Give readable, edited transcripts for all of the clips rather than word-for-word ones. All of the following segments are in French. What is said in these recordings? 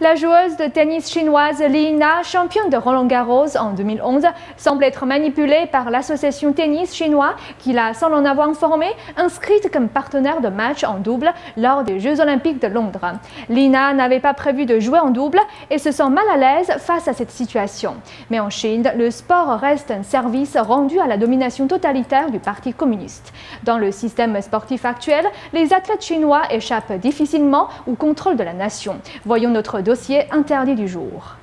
La joueuse de tennis chinoise Li Na, championne de Roland-Garros en 2011, semble être manipulée par l'association tennis chinois qui l'a, sans l'en avoir informée, inscrite comme partenaire de match en double lors des Jeux Olympiques de Londres. Li Na n'avait pas prévu de jouer en double et se sent mal à l'aise face à cette situation. Mais en Chine, le sport reste un service rendu à la domination totalitaire du Parti communiste. Dans le système sportif actuel, les athlètes chinois échappent difficilement au contrôle de la nation. Voyons notre dossier interdit du jour.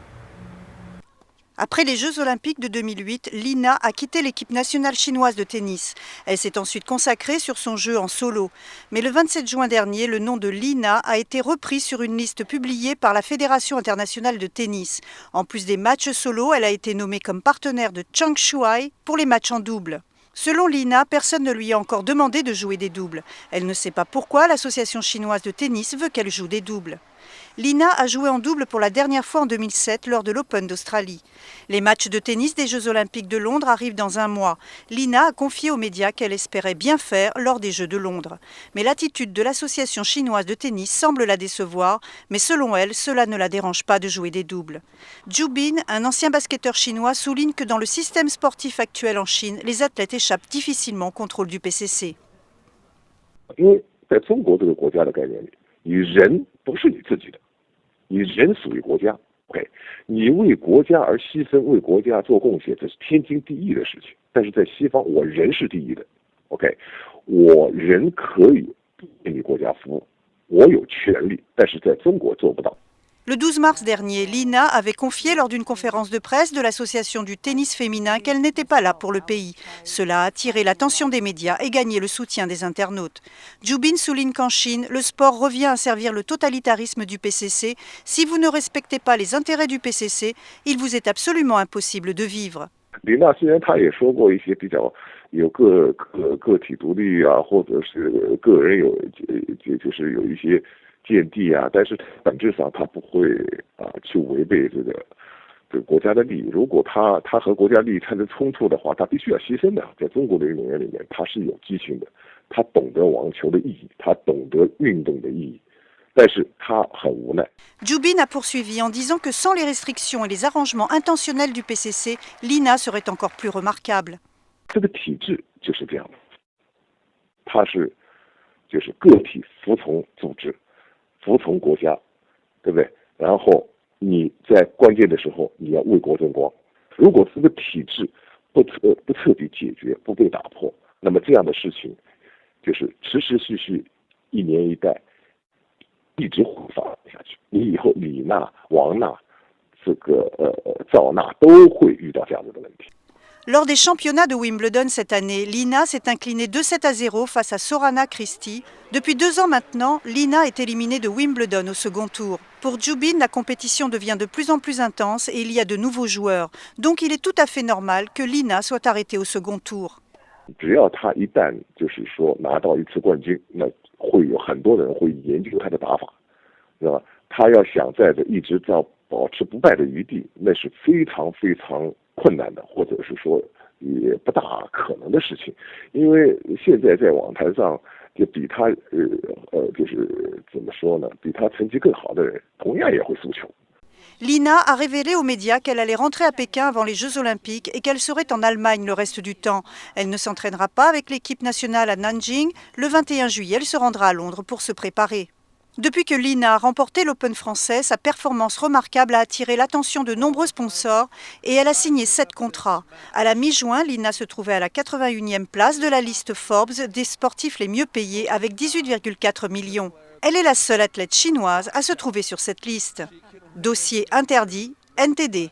Après les Jeux Olympiques de 2008, Li Na a quitté l'équipe nationale chinoise de tennis. Elle s'est ensuite consacrée sur son jeu en solo. Mais le 27 juin dernier, le nom de Li Na a été repris sur une liste publiée par la Fédération internationale de tennis. En plus des matchs solo, elle a été nommée comme partenaire de Zhang Shuai pour les matchs en double. Selon Li Na, personne ne lui a encore demandé de jouer des doubles. Elle ne sait pas pourquoi l'association chinoise de tennis veut qu'elle joue des doubles. Li Na a joué en double pour la dernière fois en 2007 lors de l'Open d'Australie. Les matchs de tennis des Jeux Olympiques de Londres arrivent dans un mois. Li Na a confié aux médias qu'elle espérait bien faire lors des Jeux de Londres. Mais l'attitude de l'association chinoise de tennis semble la décevoir, mais selon elle, cela ne la dérange pas de jouer des doubles. Zhu Bin, un ancien basketteur chinois, souligne que dans le système sportif actuel en Chine, les athlètes échappent difficilement au contrôle du PCC. 你人属于国家 ，OK， 你为国家而牺牲，为国家做贡献，这是天经地义的事情。但是在西方，我人是第一的 ，OK， 我人可以为你国家服务，我有权利，但是在中国做不到。 Le 12 mars dernier, Li Na avait confié lors d'une conférence de presse de l'association du tennis féminin qu'elle n'était pas là pour le pays. Cela a attiré l'attention des médias et gagné le soutien des internautes. Zhu Bin souligne qu'en Chine, le sport revient à servir le totalitarisme du PCC. Si vous ne respectez pas les intérêts du PCC, il vous est absolument impossible de vivre. 李娜虽然她也说过一些比较有个体独立啊，或者是个人就是有一些见地啊，但是本质上他不会去违背这个国家的利益。如果他和国家利益产生冲突的话，他必须要牺牲的。在中国的运动员里面，他是有激情的，他懂得网球的意义，他懂得运动的意义。 Zhu Bin a poursuivi en disant que sans les restrictions et les arrangements intentionnels du PCC, Li Na serait encore plus remarquable. 这个体制就是这样的，它是就是个体服从组织，服从国家，对不对？然后你在关键的时候你要为国争光。如果这个体制不彻底解决，不被打破，那么这样的事情就是持续一年一代。 一直会发展下去。你以后李娜、王娜、赵娜都会遇到这样子的问题。 Lors des championnats de Wimbledon cette année, Li Na s'est inclinée 2-7 à 0 face à Sorana Cristy. Depuis 2 ans maintenant, Li Na est éliminée de Wimbledon au second tour. Pour Zhu Bin, la compétition devient de plus en plus intense et il y a de nouveaux joueurs. Donc il est tout à fait normal que Li Na soit arrêtée au second tour. 只要他一旦就是说拿到一次冠军，那 会有很多人会研究他的打法，是吧？他要想在这一直在保持不败的余地，那是非常困难的，或者是说也不大可能的事情。因为现在在网坛上，就比他就是怎么说呢？比他成绩更好的人，同样也会输球。 Li Na a révélé aux médias qu'elle allait rentrer à Pékin avant les Jeux Olympiques et qu'elle serait en Allemagne le reste du temps. Elle ne s'entraînera pas avec l'équipe nationale à Nanjing. Le 21 juillet, elle se rendra à Londres pour se préparer. Depuis que Li Na a remporté l'Open français, sa performance remarquable a attiré l'attention de nombreux sponsors et elle a signé 7 contrats. À la mi-juin, Li Na se trouvait à la 81e place de la liste Forbes des sportifs les mieux payés avec 18,4 millions. Elle est la seule athlète chinoise à se trouver sur cette liste. Dossier interdit, NTD.